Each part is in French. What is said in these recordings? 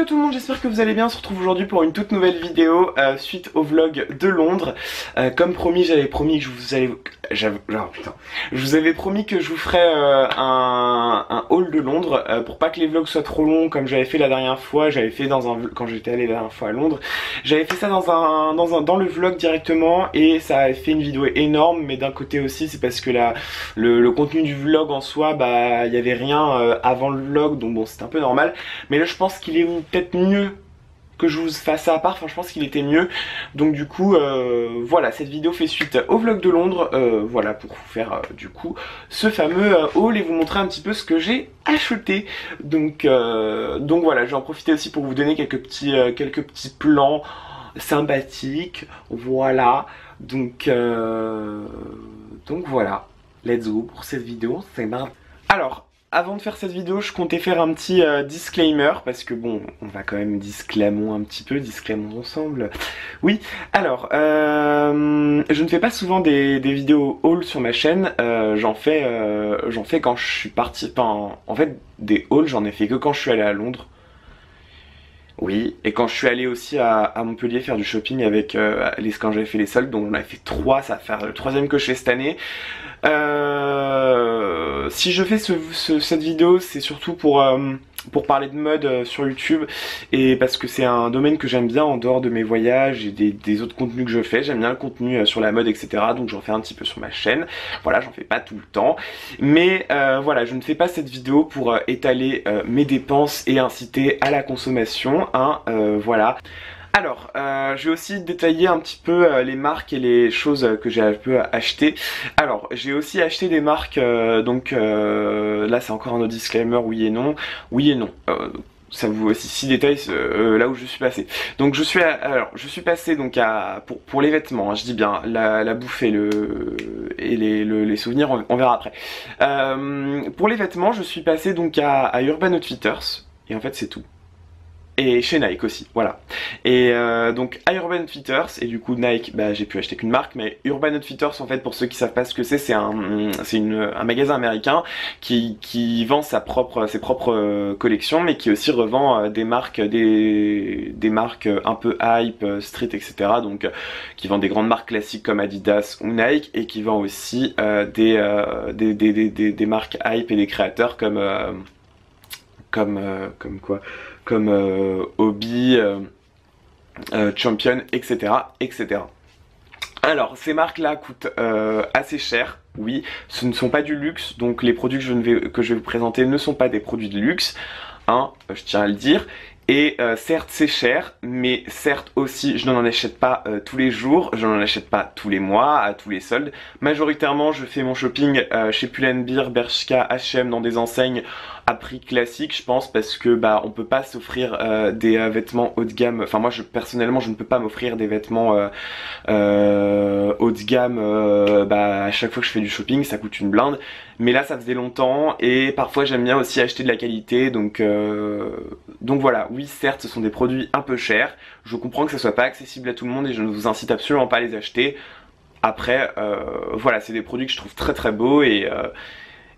tout le monde, j'espère que vous allez bien. On se retrouve aujourd'hui pour une toute nouvelle vidéo suite au vlog de Londres. Comme promis, j'avais promis que je vous avais promis que je vous ferais un haul de Londres pour pas que les vlogs soient trop longs comme j'avais fait la dernière fois. J'avais fait quand j'étais allé la dernière fois à Londres. J'avais fait ça dans le vlog directement et ça avait fait une vidéo énorme, mais d'un côté aussi c'est parce que le contenu du vlog en soi, bah il y avait rien avant le vlog, donc bon c'était un peu normal. Mais là je pense qu'il est peut-être mieux que je vous fasse ça à part, enfin je pense qu'il était mieux. Donc du coup voilà, cette vidéo fait suite au vlog de Londres, voilà, pour vous faire du coup ce fameux haul et vous montrer un petit peu ce que j'ai acheté. Donc voilà, je vais en profiter aussi pour vous donner quelques petits plans sympathiques, voilà. Donc voilà, let's go pour cette vidéo, c'est marrant. Alors, avant de faire cette vidéo, je comptais faire un petit disclaimer, parce que bon, on va quand même disclamons un petit peu, disclamons ensemble. Oui, alors, je ne fais pas souvent des vidéos haul sur ma chaîne, j'en fais quand je suis parti, enfin, en fait, des hauls, j'en ai fait que quand je suis allé à Londres. Oui, et quand je suis allé aussi à Montpellier faire du shopping avec quand j'avais fait les soldes, donc on avait fait 3, ça va faire le 3e que je fais cette année. Si je fais cette vidéo, c'est surtout pour parler de mode sur YouTube, et parce que c'est un domaine que j'aime bien en dehors de mes voyages et des autres contenus que je fais. J'aime bien le contenu sur la mode, etc. Donc j'en fais un petit peu sur ma chaîne. Voilà, j'en fais pas tout le temps. Mais voilà, je ne fais pas cette vidéo pour étaler mes dépenses et inciter à la consommation, hein, voilà. Alors, je vais aussi détailler un petit peu les marques et les choses que j'ai un peu achetées. Alors, j'ai aussi acheté des marques, donc là c'est encore un autre disclaimer, oui et non. Oui et non. Ça vous aussi 6 détails là où je suis passé. Donc je suis passé donc pour les vêtements, hein, je dis bien la bouffe et les souvenirs, on verra après. Pour les vêtements, je suis passé donc à Urban Outfitters, et en fait c'est tout. Et chez Nike aussi, voilà. Et donc à Urban Outfitters, et du coup Nike, bah j'ai pu acheter qu'une marque, mais Urban Outfitters, en fait, pour ceux qui savent pas ce que c'est un magasin américain qui vend ses propres collections, mais qui aussi revend des marques un peu hype, street, etc. Donc qui vend des grandes marques classiques comme Adidas ou Nike, et qui vend aussi des marques hype et des créateurs comme Hobby, Champion, etc., etc. Alors, ces marques-là coûtent assez cher, oui, ce ne sont pas du luxe, donc les produits que je vais vous présenter ne sont pas des produits de luxe, hein, je tiens à le dire. Et certes c'est cher, mais certes aussi je n'en achète pas tous les jours, je n'en achète pas tous les mois, à tous les soldes. Majoritairement je fais mon shopping chez Pull&Bear, Bershka, H&M, dans des enseignes à prix classique, je pense, parce que bah on peut pas s'offrir des vêtements haut de gamme. Enfin moi personnellement je ne peux pas m'offrir des vêtements haut de gamme bah à chaque fois que je fais du shopping, ça coûte une blinde. Mais là ça faisait longtemps, et parfois j'aime bien aussi acheter de la qualité, donc voilà, oui certes ce sont des produits un peu chers, je comprends que ça soit pas accessible à tout le monde et je ne vous incite absolument pas à les acheter. Après voilà, c'est des produits que je trouve très très beaux, et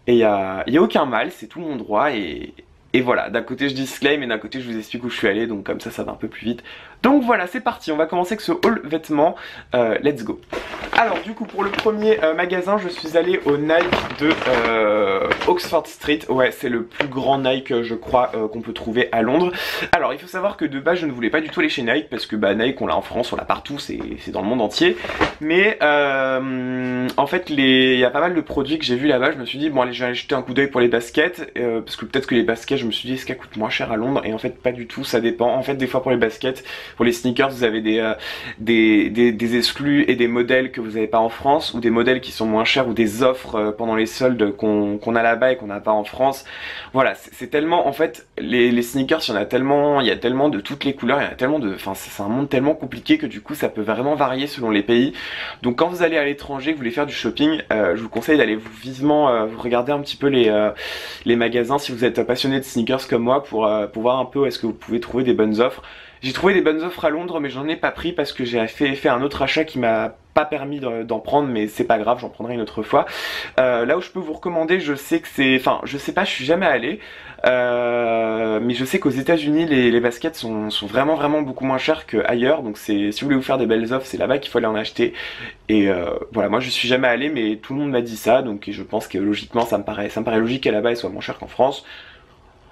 y a aucun mal, c'est tout mon droit, et voilà, d'un côté je disclaim et d'un côté je vous explique où je suis allé, donc comme ça va un peu plus vite. Donc voilà, c'est parti, on va commencer avec ce haul vêtements, let's go. Alors du coup pour le premier magasin, je suis allé au Nike de Oxford Street. Ouais, c'est le plus grand Nike je crois qu'on peut trouver à Londres. Alors il faut savoir que de base je ne voulais pas du tout aller chez Nike, parce que bah Nike on l'a en France, on l'a partout, c'est dans le monde entier. Mais en fait il y a pas mal de produits que j'ai vu là-bas, je me suis dit bon allez je vais aller jeter un coup d'œil pour les baskets, parce que peut-être que les baskets, je me suis dit est-ce qu'elles coûtent moins cher à Londres, et en fait pas du tout, ça dépend. En fait des fois pour les baskets, pour les sneakers, vous avez des exclus et des modèles que vous n'avez pas en France, ou des modèles qui sont moins chers, ou des offres pendant les soldes qu'on a là-bas et qu'on n'a pas en France. Voilà, c'est tellement, en fait, les sneakers, il y a tellement de toutes les couleurs, il y a tellement de, enfin c'est un monde tellement compliqué que du coup ça peut vraiment varier selon les pays. Donc quand vous allez à l'étranger, que vous voulez faire du shopping, je vous conseille d'aller vivement vous regarder un petit peu les magasins si vous êtes passionné de sneakers comme moi, pour voir un peu où est-ce que vous pouvez trouver des bonnes offres. J'ai trouvé des bonnes offres à Londres, mais j'en ai pas pris parce que j'ai fait un autre achat qui m'a pas permis d'en prendre, mais c'est pas grave, j'en prendrai une autre fois. Là où je peux vous recommander, je sais que c'est, enfin, je sais pas, je suis jamais allé, mais je sais qu'aux États-Unis les baskets sont vraiment beaucoup moins chères qu'ailleurs. Donc c'est, si vous voulez vous faire des belles offres, c'est là-bas qu'il faut aller en acheter. Et voilà, moi je suis jamais allé, mais tout le monde m'a dit ça, donc je pense que logiquement ça me paraît logique qu'à là-bas elle soit moins chère qu'en France.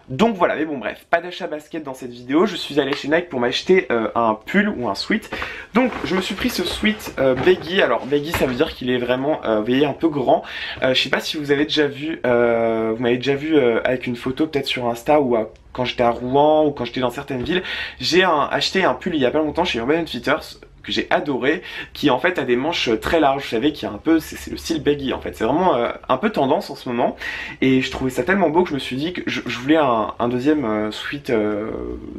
Donc voilà, mais bon bref, pas d'achat basket dans cette vidéo, je suis allé chez Nike pour m'acheter un pull ou un sweat. Donc je me suis pris ce sweat baggy, alors baggy ça veut dire qu'il est vraiment, vous voyez, un peu grand. Je sais pas si vous avez déjà vu, vous m'avez déjà vu avec une photo peut-être sur Insta ou quand j'étais à Rouen ou quand j'étais dans certaines villes. J'ai acheté un pull il y a pas longtemps chez Urban Outfitters, que j'ai adoré, qui en fait a des manches très larges, vous savez, qui est un peu, c'est le style baggy en fait, c'est vraiment un peu tendance en ce moment, et je trouvais ça tellement beau que je me suis dit que je voulais un deuxième sweat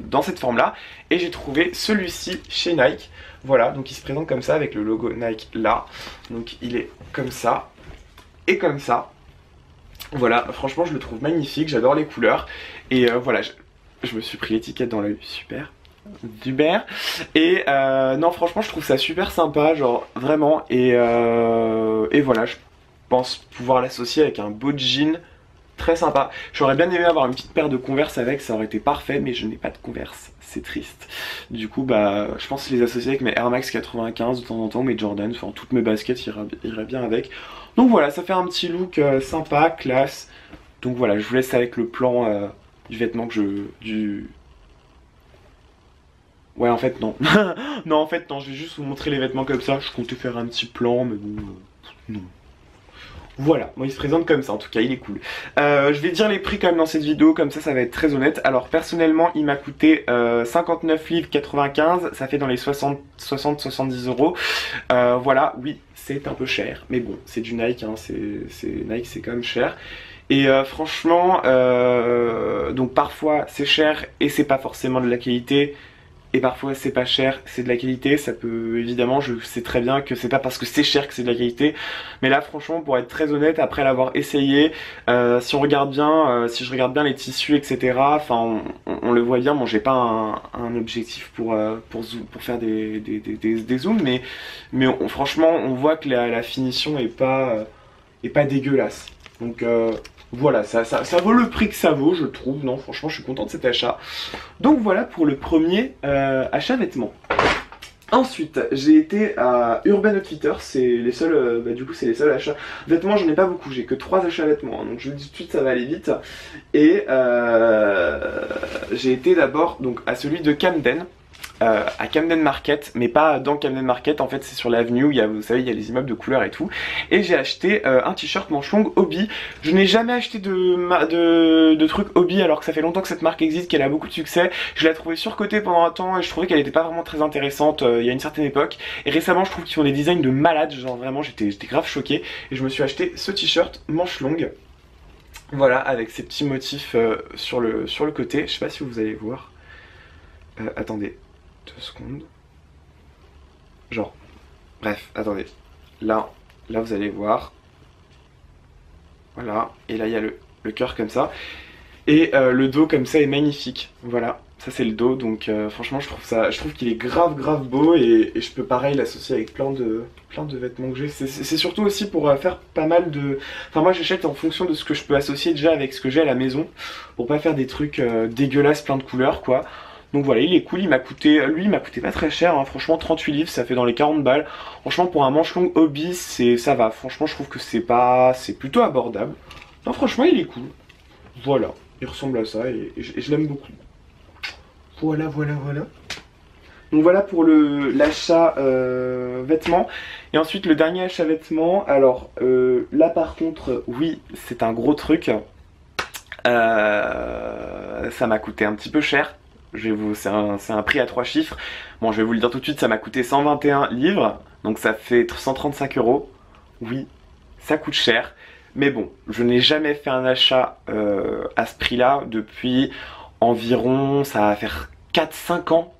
dans cette forme là, et j'ai trouvé celui-ci chez Nike. Voilà, donc il se présente comme ça avec le logo Nike là, donc il est comme ça, et comme ça. Voilà, franchement je le trouve magnifique, j'adore les couleurs, et voilà, je me suis pris l'étiquette dans l'œil, super. D'Uber. Et non, franchement je trouve ça super sympa, genre vraiment, et voilà, je pense pouvoir l'associer avec un beau jean très sympa. J'aurais bien aimé avoir une petite paire de Converse avec, ça aurait été parfait, mais je n'ai pas de Converse, c'est triste. Du coup bah je pense les associer avec mes Air Max 95 de temps en temps, mes Jordan, enfin toutes mes baskets iraient bien avec. Donc voilà, ça fait un petit look sympa, classe. Donc voilà, je vous laisse avec le plan du vêtement que Ouais, en fait, non. Non, en fait, non, je vais juste vous montrer les vêtements comme ça. Je comptais faire un petit plan, mais bon, non. Voilà, moi il se présente comme ça, en tout cas, il est cool. Je vais dire les prix quand même dans cette vidéo, comme ça va être très honnête. Alors, personnellement, il m'a coûté 59 livres 95, ça fait dans les 60-70 euros. Voilà, oui, c'est un peu cher, mais bon, c'est du Nike, hein, Nike, c'est quand même cher. Et franchement, donc parfois c'est cher et c'est pas forcément de la qualité. Et parfois c'est pas cher, c'est de la qualité, ça peut, évidemment, je sais très bien que c'est pas parce que c'est cher que c'est de la qualité. Mais là franchement, pour être très honnête, après l'avoir essayé, si on regarde bien, si je regarde bien les tissus, etc., enfin on le voit bien, bon j'ai pas un objectif pour faire des zooms, mais franchement on voit que la finition est pas dégueulasse. Donc voilà, ça vaut le prix que ça vaut, je trouve. Non, franchement, je suis content de cet achat. Donc voilà pour le premier achat vêtements. Ensuite, j'ai été à Urban Outfitters, c'est les seuls, du coup, c'est les seuls achats. Vêtements, j'en ai pas beaucoup, j'ai que 3 achats vêtements, hein, donc je vous dis tout de suite, ça va aller vite. Et j'ai été d'abord donc à celui de Camden. À Camden Market, mais pas dans Camden Market, en fait c'est sur l'avenue où il y a, vous savez, il y a les immeubles de couleur et tout. Et j'ai acheté un t-shirt manche longue Hobby. Je n'ai jamais acheté de trucs Hobby alors que ça fait longtemps que cette marque existe, qu'elle a beaucoup de succès. Je l'ai trouvée surcotée pendant un temps et je trouvais qu'elle n'était pas vraiment très intéressante il y a une certaine époque. Et récemment je trouve qu'ils font des designs de malades, genre vraiment j'étais grave choqué. Et je me suis acheté ce t-shirt manche longue. Voilà, avec ces petits motifs sur le côté. Je sais pas si vous allez voir. Attendez. 2 secondes. Genre, bref, attendez. Là vous allez voir. Voilà, et là il y a le cœur comme ça. Et le dos comme ça est magnifique. Voilà, ça c'est le dos, donc franchement je trouve qu'il est grave beau et je peux pareil l'associer avec plein de vêtements que j'ai. C'est surtout aussi pour faire pas mal de... Enfin moi j'achète en fonction de ce que je peux associer déjà avec ce que j'ai à la maison, pour pas faire des trucs dégueulasses plein de couleurs quoi. Donc voilà, il est cool, lui il m'a coûté pas très cher, hein. Franchement 38 livres, ça fait dans les 40 balles. Franchement pour un manche long Hobby, ça va, franchement je trouve que c'est plutôt abordable. Non franchement il est cool. Voilà, il ressemble à ça et je l'aime beaucoup. Voilà. Donc voilà pour l'achat vêtements. Et ensuite le dernier achat vêtements, alors là par contre, oui c'est un gros truc. Ça m'a coûté un petit peu cher. C'est un prix à 3 chiffres. Bon, je vais vous le dire tout de suite, ça m'a coûté 121 livres, donc ça fait 135 euros. Oui, ça coûte cher, mais bon, je n'ai jamais fait un achat à ce prix-là depuis environ, ça va faire 4-5 ans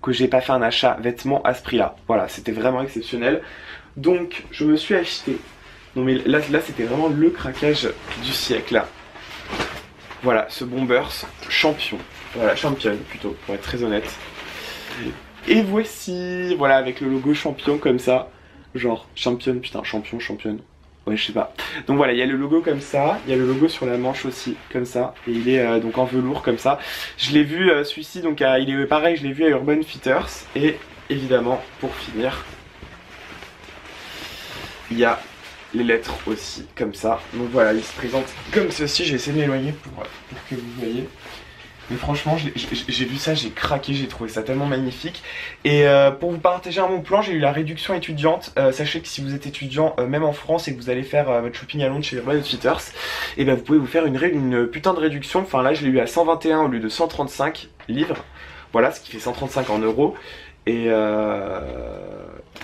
que j'ai pas fait un achat vêtements à ce prix-là. Voilà, c'était vraiment exceptionnel. Donc, je me suis acheté. Non mais là c'était vraiment le craquage du siècle là. Voilà, ce Bombers champion. Voilà, championne plutôt, pour être très honnête. Et voici, voilà, avec le logo champion comme ça. Genre, championne, putain, champion, championne. Ouais, je sais pas. Donc voilà, il y a le logo comme ça, il y a le logo sur la manche aussi, comme ça. Et il est donc en velours comme ça. Je l'ai vu, celui-ci, donc il est pareil, je l'ai vu à Urban Fitters. Et évidemment, pour finir, il y a les lettres aussi, comme ça. Donc voilà, il se présente comme ceci. J'ai essayé de m'éloigner pour que vous voyez. Mais franchement, j'ai vu ça, j'ai craqué, j'ai trouvé ça tellement magnifique. Et pour vous partager un bon plan, j'ai eu la réduction étudiante. Sachez que si vous êtes étudiant, même en France, et que vous allez faire votre shopping à Londres chez Urban Outfitters, et ben vous pouvez vous faire une putain de réduction. Enfin là, je l'ai eu à 121 au lieu de 135 livres. Voilà, ce qui fait 135 en euros. Et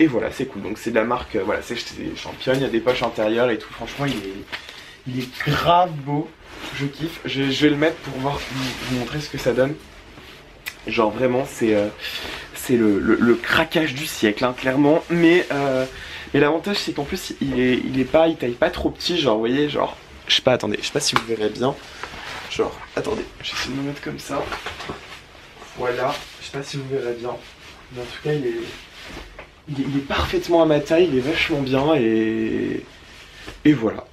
voilà, c'est cool. Donc c'est de la marque, voilà, c'est Champion, il y a des poches intérieures et tout. Franchement, il est grave beau. Je kiffe, je vais le mettre pour vous montrer ce que ça donne. Genre vraiment c'est le craquage du siècle hein, clairement. Mais l'avantage c'est qu'en plus il taille pas trop petit. Genre vous voyez, genre je sais pas, attendez, je sais pas si vous verrez bien. Genre attendez, j'essaie de me mettre comme ça. Voilà, je sais pas si vous verrez bien. Mais en tout cas il est parfaitement à ma taille, il est vachement bien et voilà.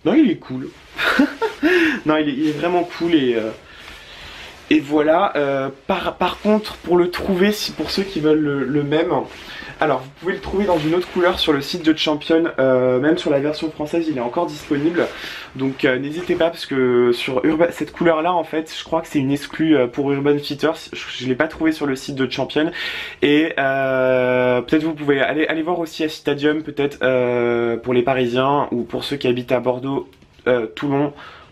Non, il est cool. Non, il est vraiment cool et voilà. Par contre, pour le trouver, pour ceux qui veulent le même, alors vous pouvez le trouver dans une autre couleur sur le site de Champion, même sur la version française, il est encore disponible. Donc n'hésitez pas parce que sur cette couleur là, en fait, je crois que c'est une exclue pour Urban Fitters. Je l'ai pas trouvé sur le site de Champion. Et peut-être vous pouvez aller voir aussi à Stadium, peut-être pour les Parisiens ou pour ceux qui habitent à Bordeaux,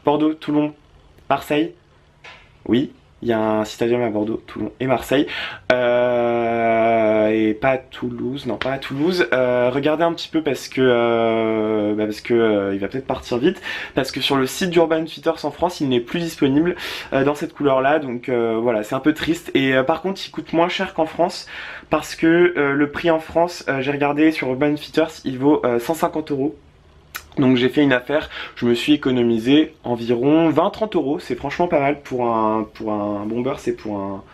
Bordeaux, Toulon, Marseille. Oui, il y a un Stadium à Bordeaux, Toulon et Marseille. Et pas à Toulouse, non pas à Toulouse. Regardez un petit peu parce que il va peut-être partir vite. Parce que sur le site d'Urban Fitters en France, il n'est plus disponible dans cette couleur-là. Donc voilà, c'est un peu triste. Et par contre, il coûte moins cher qu'en France. Parce que le prix en France, j'ai regardé sur Urban Fitters, il vaut 150 €. Donc j'ai fait une affaire, je me suis économisé environ 20-30 €, c'est franchement pas mal pour un bomber, c'est pour un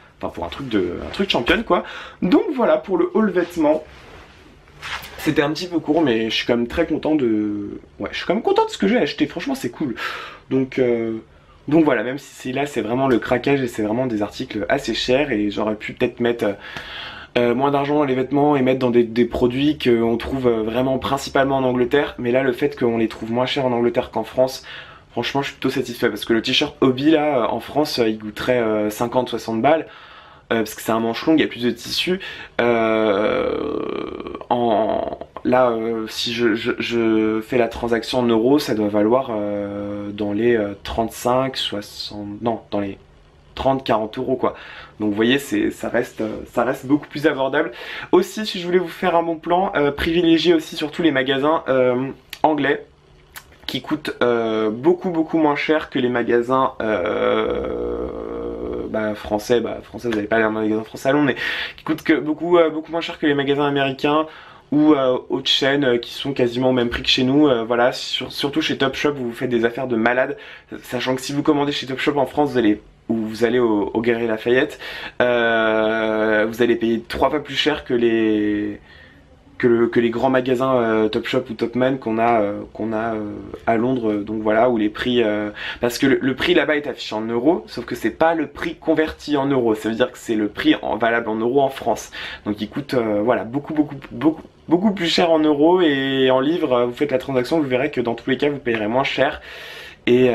truc championne quoi. Donc voilà pour le haul vêtements. C'était un petit peu court mais je suis quand même très content de ce que j'ai acheté, franchement c'est cool. Donc voilà, même si là c'est vraiment le craquage et c'est vraiment des articles assez chers et j'aurais pu peut-être mettre moins d'argent dans les vêtements et mettre dans des produits qu'on trouve vraiment principalement en Angleterre. Mais là, le fait qu'on les trouve moins chers en Angleterre qu'en France, franchement, je suis plutôt satisfait. Parce que le t-shirt Hobby, là, en France, il coûterait 50-60 balles. Parce que c'est un manche long, il y a plus de tissu. Si je fais la transaction en euros, ça doit valoir dans les 35, 60... Non, dans les 30-40 € quoi. Donc vous voyez, ça reste beaucoup plus abordable. Aussi, si je voulais vous faire un bon plan, privilégiez aussi surtout les magasins anglais qui coûtent beaucoup moins cher que les magasins français. Français, vous n'avez pas les magasins français à Londres, mais qui coûtent beaucoup moins cher que les magasins américains ou autres chaînes qui sont quasiment au même prix que chez nous. Voilà, surtout chez Topshop, vous faites des affaires de malade, sachant que si vous commandez chez Topshop en France, vous allez au Galeries Lafayette, vous allez payer 3 fois plus cher que les grands magasins Topshop ou Topman qu'on a à Londres. Donc voilà, où les prix parce que le prix là-bas est affiché en euros, sauf que c'est pas le prix converti en euros, ça veut dire que c'est le prix valable en euros en France. Donc il coûte voilà beaucoup plus cher en euros, et en livres vous faites la transaction, vous verrez que dans tous les cas vous payerez moins cher. Et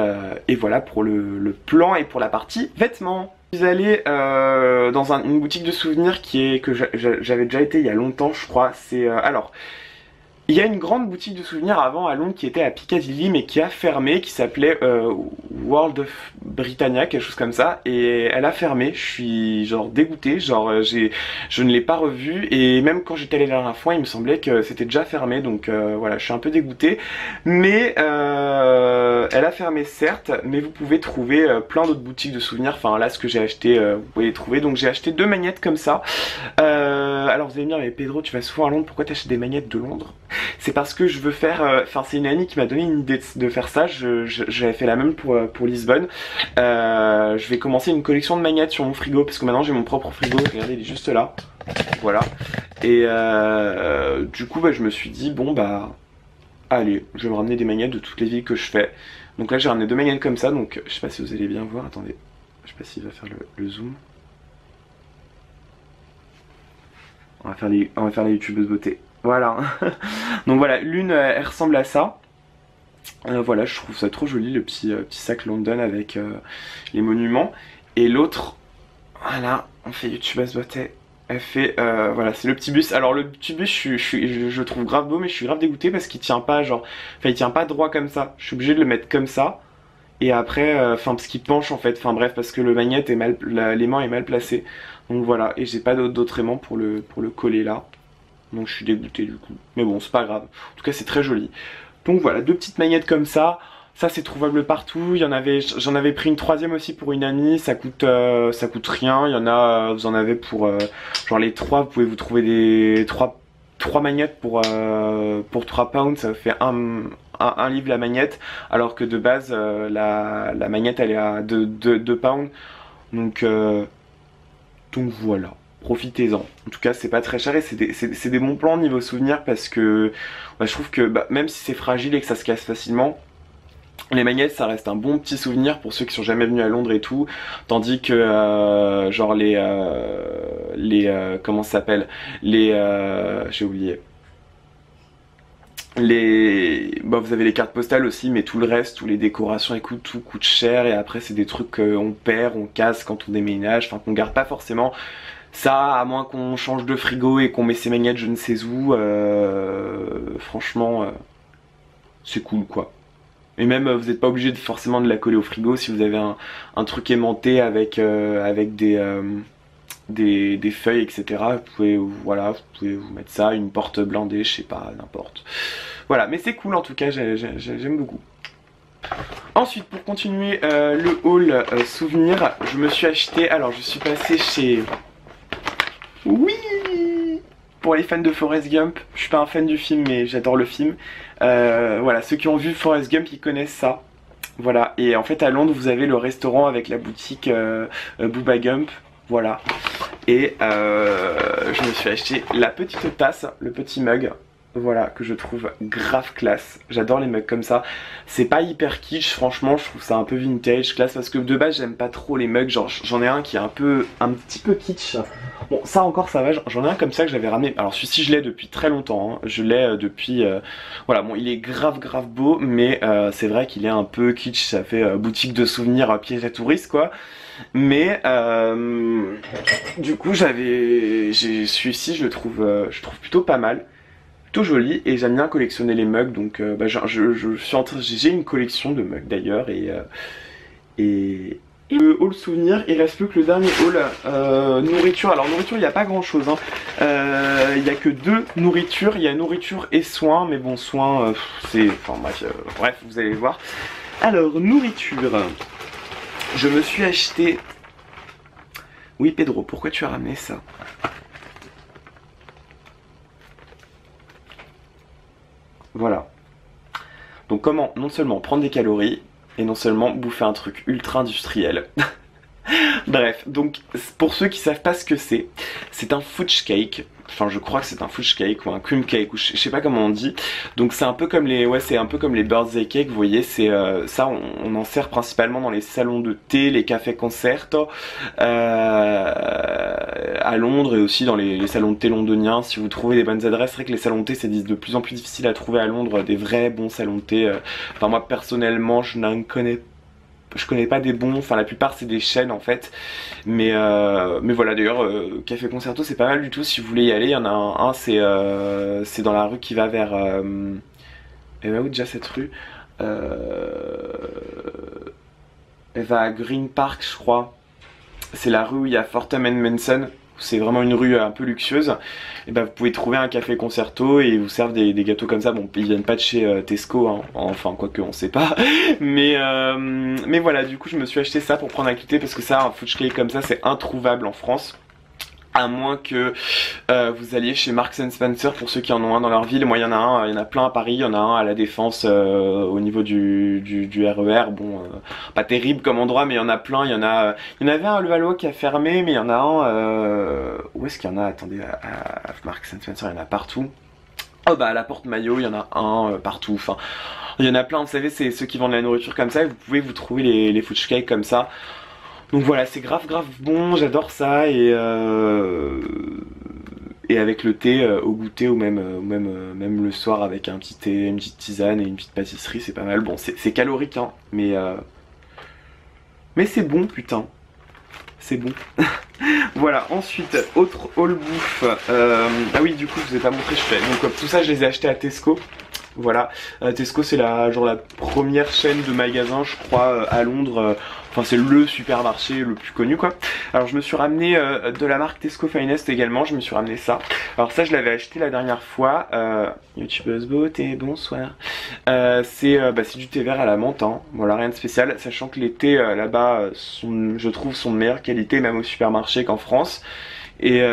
voilà pour le plan et pour la partie vêtements. Je suis allé dans une boutique de souvenirs que j'avais déjà été il y a longtemps, je crois. Alors, il y a une grande boutique de souvenirs avant à Londres qui était à Piccadilly mais qui a fermé, qui s'appelait World of Britannia, quelque chose comme ça, et elle a fermé. Je suis genre dégoûté, genre je ne l'ai pas revue, et même quand j'étais allé la dernière fois il me semblait que c'était déjà fermé, donc voilà, je suis un peu dégoûté, mais elle a fermé certes, mais vous pouvez trouver plein d'autres boutiques de souvenirs. Enfin là, ce que j'ai acheté, vous pouvez les trouver. Donc j'ai acheté 2 magnettes comme ça. Alors vous allez me dire, mais Pedro, tu vas souvent à Londres, pourquoi t'achètes des magnettes de Londres? c'est parce que je veux faire, enfin c'est une amie qui m'a donné une idée de faire ça, j'avais fait la même pour Lisbonne. Je vais commencer une collection de magnettes sur mon frigo, parce que maintenant j'ai mon propre frigo, regardez il est juste là, voilà. Et du coup bah, je me suis dit bon bah allez, je vais me ramener des magnettes de toutes les villes que je fais. Donc là j'ai ramené 2 magnettes comme ça, donc je sais pas si vous allez bien voir, attendez, je sais pas s'il va faire le zoom. On va faire les youtubeuses beauté. Voilà. Donc voilà, l'une elle ressemble à ça. Voilà, je trouve ça trop joli, le petit sac London avec les monuments. Et l'autre, voilà, on fait youtubeuse beauté. Elle fait, voilà, c'est le petit bus. Alors le petit bus, je le trouve grave beau, mais je suis grave dégoûté parce qu'il tient pas, genre, enfin il tient pas droit comme ça. Je suis obligé de le mettre comme ça. Et après, enfin parce qu'il penche en fait, enfin bref, parce que le magnète est mal, l'aimant est mal placé. Donc voilà, et j'ai pas d'autre aimant pour le coller là. Donc je suis dégoûté du coup. Mais bon, c'est pas grave. En tout cas, c'est très joli. Donc voilà, 2 petites magnettes comme ça. Ça c'est trouvable partout. J'en avais pris une 3e aussi pour une amie. Ça coûte rien. Il y en a, vous en avez pour genre les 3. Vous pouvez vous trouver des 3 magnettes pour 3 pounds. Ça fait un livre la magnette. Alors que de base, la magnette elle est à 2 pounds. Donc voilà, profitez-en. En tout cas, c'est pas très cher et c'est des bons plans niveau souvenir parce que bah, je trouve que bah, même si c'est fragile et que ça se casse facilement, les magnettes ça reste un bon petit souvenir pour ceux qui sont jamais venus à Londres et tout. Tandis que genre comment ça s'appelle, j'ai oublié. Bah, vous avez les cartes postales aussi, mais tout le reste, tous les décorations, écoute, tout coûte cher et après c'est des trucs qu'on perd, on casse quand on déménage, enfin qu'on garde pas forcément. Ça, à moins qu'on change de frigo et qu'on met ses magnettes je ne sais où, franchement, c'est cool quoi. Et même vous n'êtes pas obligé forcément de la coller au frigo si vous avez un truc aimanté avec des feuilles, etc. Voilà, vous pouvez vous mettre ça, une porte blindée, je sais pas, n'importe. Voilà, mais c'est cool en tout cas, j'aime beaucoup. Ensuite, pour continuer le haul souvenir, je me suis acheté, alors je suis passé chez... Oui, pour les fans de Forrest Gump, je suis pas un fan du film mais j'adore le film. Voilà, ceux qui ont vu Forrest Gump ils connaissent ça. Voilà, et en fait à Londres vous avez le restaurant avec la boutique Booba Gump. Voilà, et je me suis acheté la petite tasse, le petit mug. Voilà, que je trouve grave classe. J'adore les mugs comme ça. C'est pas hyper kitsch, franchement, je trouve ça un peu vintage, classe, parce que de base j'aime pas trop les mugs. Genre j'en ai un qui est un petit peu kitsch. Bon, ça encore ça va, j'en ai un comme ça que j'avais ramené. Alors celui-ci je l'ai depuis très longtemps, hein. Je l'ai depuis... Voilà, bon il est grave beau, mais c'est vrai qu'il est un peu kitsch. Ça fait boutique de souvenirs piège à touristes quoi. Mais du coup celui-ci je le trouve plutôt pas mal. Plutôt joli et j'aime bien collectionner les mugs donc bah, j'ai une collection de mugs d'ailleurs et le haul souvenir, il reste plus que le dernier haul nourriture. Alors nourriture il n'y a pas grand chose hein. Il n'y a que 2 nourritures, il y a nourriture et soins, mais bon soins c'est... Enfin bref vous allez voir. Alors nourriture, je me suis acheté... Oui Pedro, pourquoi tu as ramené ça? Voilà. Donc comment non seulement prendre des calories et non seulement bouffer un truc ultra industriel. Bref, donc pour ceux qui savent pas ce que c'est un fudge cake. Enfin je crois que c'est un fudge cake ou un cream cake ou je sais pas comment on dit. Donc c'est un peu comme les birthday cakes, vous voyez, c'est ça on en sert principalement dans les salons de thé, les cafés concerto à Londres et aussi dans les salons de thé londoniens. Si vous trouvez des bonnes adresses, c'est vrai que les salons de thé c'est de plus en plus difficile à trouver à Londres, des vrais bons salons de thé. Enfin moi personnellement je connais pas des bons, enfin la plupart c'est des chaînes en fait, mais voilà d'ailleurs Café Concerto c'est pas mal du tout si vous voulez y aller. Il y en a un c'est dans la rue qui va vers elle va où déjà cette rue, elle va à Green Park je crois, c'est la rue où il y a Fortnum and Mason. C'est vraiment une rue un peu luxueuse. Et bah vous pouvez trouver un café concerto et ils vous servent des gâteaux comme ça. Bon, ils viennent pas de chez Tesco, hein. Enfin quoique on sait pas. Mais voilà, du coup je me suis acheté ça pour prendre un goûter parce que ça, un fudge cake comme ça, c'est introuvable en France. À moins que vous alliez chez Marks and Spencer pour ceux qui en ont un dans leur ville. Moi il y en a un, il y en a plein à Paris, il y en a un à la Défense au niveau du RER. Bon, pas terrible comme endroit, mais il y en a plein. Il y en avait un à Levallois qui a fermé, mais il y en a un. Où est-ce qu'il y en a? Attendez, à Marks and Spencer, il y en a partout. Oh bah à la Porte Maillot, il y en a un partout. Enfin, il y en a plein. Vous savez, c'est ceux qui vendent la nourriture comme ça. Et vous pouvez vous trouver les food cakes comme ça. Donc voilà, c'est grave bon, j'adore ça et avec le thé au goûter ou même le soir avec un petit thé, une petite tisane et une petite pâtisserie, c'est pas mal. Bon, c'est calorique hein, mais c'est bon putain, c'est bon. Voilà, ensuite, autre haul bouffe. Ah oui, du coup, je vous ai pas montré, je fais. Donc tout ça, je les ai achetés à Tesco. Voilà, Tesco c'est la première chaîne de magasins je crois à Londres, enfin c'est le supermarché le plus connu quoi. Alors je me suis ramené de la marque Tesco Finest également, je me suis ramené ça. Alors ça je l'avais acheté la dernière fois, YouTubeuse beauté, bonsoir. C'est du thé vert à la menthe, hein. Voilà, rien de spécial, sachant que les thés là-bas je trouve sont de meilleure qualité même au supermarché qu'en France. Et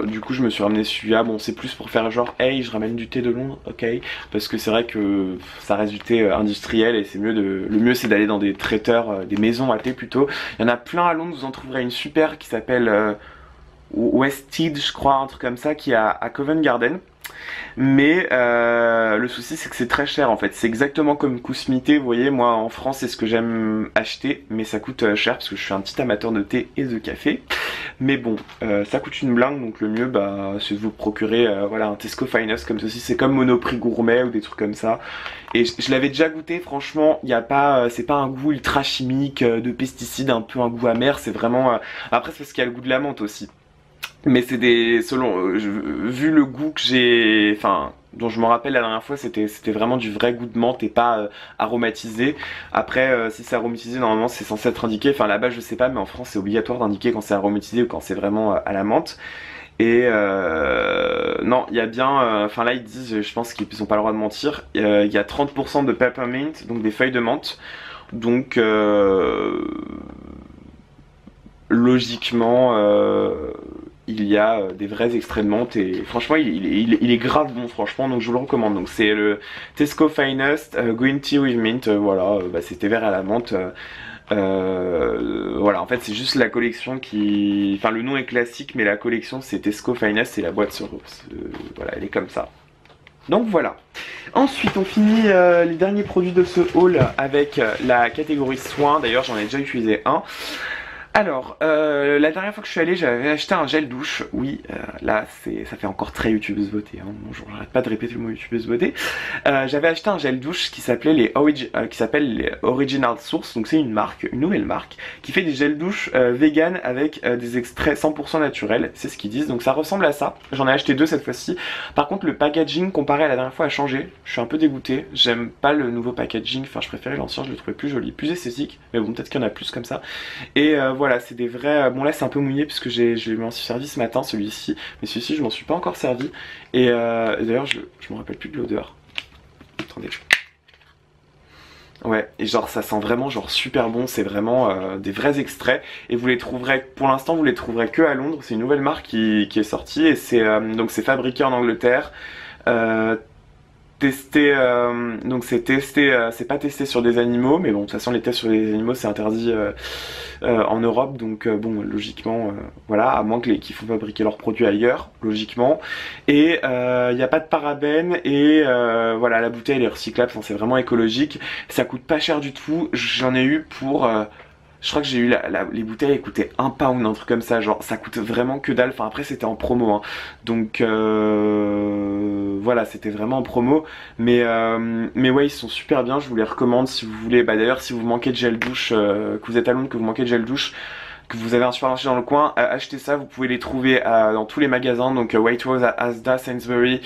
du coup je me suis ramené celui-là, bon c'est plus pour faire genre hey je ramène du thé de Londres, ok, parce que c'est vrai que ça reste du thé industriel et c'est mieux le mieux c'est d'aller dans des traiteurs, des maisons à thé plutôt. Il y en a plein à Londres, vous en trouverez une super qui s'appelle Wested je crois, un truc comme ça, qui est à Covent Garden. Mais le souci c'est que c'est très cher en fait, c'est exactement comme Kousmité, vous voyez, moi en France c'est ce que j'aime acheter, mais ça coûte cher parce que je suis un petit amateur de thé et de café. Mais bon, ça coûte une blinde, donc le mieux c'est de vous procurer voilà, un Tesco Finest comme ceci, c'est comme Monoprix Gourmet ou des trucs comme ça. Et je l'avais déjà goûté, franchement, il y a pas, c'est pas un goût ultra chimique de pesticides, un peu un goût amer, c'est vraiment... Après c'est parce qu'il y a le goût de la menthe aussi. Mais c'est vu le goût que j'ai, enfin, dont je me rappelle la dernière fois, c'était vraiment du vrai goût de menthe et pas aromatisé. Après, si c'est aromatisé, normalement c'est censé être indiqué. Enfin là-bas je sais pas, mais en France c'est obligatoire d'indiquer quand c'est aromatisé ou quand c'est vraiment à la menthe. Et non, il y a bien, enfin là ils disent, je pense qu'ils ont pas le droit de mentir. Il y a 30% de peppermint, donc des feuilles de menthe. Donc logiquement il y a des vrais extraits de menthe et franchement il est grave bon franchement, donc je vous le recommande. Donc c'est le Tesco Finest Green Tea with Mint, voilà, c'était vert à la menthe. Voilà, en fait c'est juste la collection qui... Enfin le nom est classique mais la collection c'est Tesco Finest et la boîte voilà, elle est comme ça. Donc voilà. Ensuite on finit les derniers produits de ce haul avec la catégorie soins. D'ailleurs j'en ai déjà utilisé un. Alors, la dernière fois que je suis allé, j'avais acheté un gel douche. Oui, là, ça fait encore très youtubeuse beauté. Hein. Bonjour, j'arrête pas de répéter le mot youtubeuse beauté. J'avais acheté un gel douche qui s'appelle les Original Source. Donc c'est une nouvelle marque, qui fait des gels douche vegan avec des extraits 100% naturels. C'est ce qu'ils disent. Donc ça ressemble à ça. J'en ai acheté deux cette fois-ci. Par contre, le packaging comparé à la dernière fois a changé. Je suis un peu dégoûté. J'aime pas le nouveau packaging. Enfin, je préférais l'ancien. Je le trouvais plus joli, plus esthétique. Mais bon, peut-être qu'il y en a plus comme ça. Et voilà, c'est des vrais... Bon là c'est un peu mouillé puisque je m'en suis servi ce matin, celui-ci. Mais celui-ci je m'en suis pas encore servi. Et d'ailleurs je me rappelle plus de l'odeur. Attendez. Ouais, et genre ça sent vraiment genre super bon, c'est vraiment des vrais extraits. Et vous les trouverez, pour l'instant vous les trouverez que à Londres. C'est une nouvelle marque qui est sortie et donc c'est fabriqué en Angleterre. Donc c'est pas testé sur des animaux, mais bon de toute façon les tests sur les animaux c'est interdit en Europe, donc bon logiquement voilà, à moins qu'ils font fabriquer leurs produits ailleurs, logiquement. Et il n'y a pas de parabènes et voilà, la bouteille elle est recyclable, c'est vraiment écologique, ça coûte pas cher du tout. J'en ai eu pour je crois que j'ai eu les bouteilles elles coûtaient 1 pound, un truc comme ça, genre ça coûte vraiment que dalle. Enfin après c'était en promo hein. Donc voilà, c'était vraiment en promo, mais ouais ils sont super bien, je vous les recommande si vous voulez. D'ailleurs si vous manquez de gel douche, que vous êtes à Londres, que vous manquez de gel douche, que vous avez un supermarché dans le coin, achetez ça, vous pouvez les trouver dans tous les magasins, donc Waitrose, Asda, Sainsbury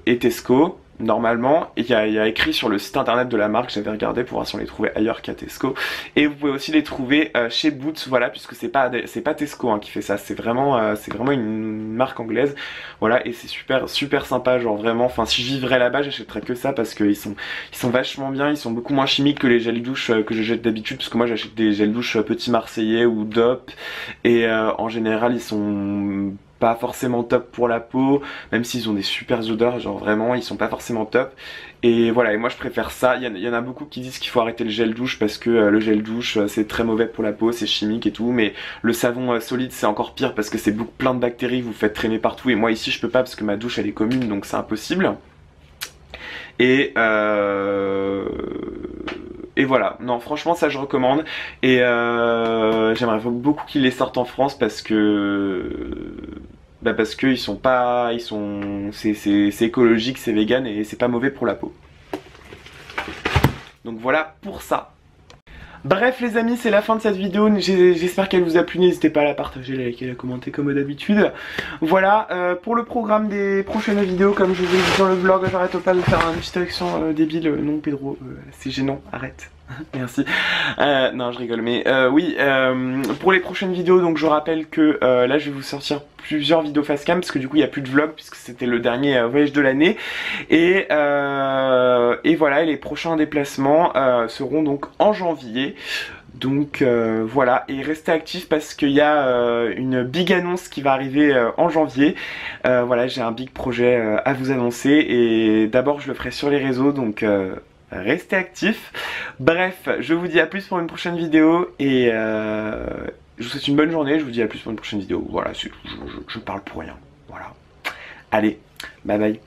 et Tesco. normalement. Il y a écrit sur le site internet de la marque, j'avais regardé pour voir si on les trouvait ailleurs qu'à Tesco. Et vous pouvez aussi les trouver chez Boots, voilà, puisque c'est pas Tesco hein, qui fait ça, c'est vraiment une marque anglaise. Voilà, et c'est super sympa, genre vraiment, enfin si je vivrais là-bas, j'achèterais que ça parce qu'ils sont vachement bien, ils sont beaucoup moins chimiques que les gels douche que je jette d'habitude, parce que moi j'achète des gels douche Petit Marseillais ou DOP, et en général ils sont pas forcément top pour la peau, même s'ils ont des super odeurs, genre vraiment ils sont pas forcément top. Et voilà, et moi je préfère ça. Il y en a beaucoup qui disent qu'il faut arrêter le gel douche parce que le gel douche c'est très mauvais pour la peau, c'est chimique et tout, mais le savon solide c'est encore pire parce que c'est plein de bactéries, vous faites traîner partout, et moi ici je peux pas parce que ma douche elle est commune, donc c'est impossible. Et voilà, non franchement ça je recommande, et j'aimerais beaucoup qu'ils les sortent en France parce que ils sont pas, c'est écologique, c'est vegan et c'est pas mauvais pour la peau. Donc voilà pour ça. Bref les amis, c'est la fin de cette vidéo, j'espère qu'elle vous a plu, n'hésitez pas à la partager, la liker, la commenter comme d'habitude. Voilà, pour le programme des prochaines vidéos, comme je vous ai dit dans le vlog, j'arrête pas de faire une petite action débile, non Pedro, c'est gênant, arrête. Merci. Non je rigole, mais oui, pour les prochaines vidéos, donc je rappelle que là je vais vous sortir plusieurs vidéos face cam parce que du coup il n'y a plus de vlog puisque c'était le dernier voyage de l'année, et voilà, et les prochains déplacements seront donc en janvier. Donc voilà, et restez actifs parce qu'il y a une big annonce qui va arriver en janvier. Voilà, j'ai un big projet à vous annoncer, et d'abord je le ferai sur les réseaux, donc restez actifs. Bref, je vous dis à plus pour une prochaine vidéo, et je vous souhaite une bonne journée. Je vous dis à plus pour une prochaine vidéo. Voilà, c'est tout, je parle pour rien. Voilà. Allez, bye bye.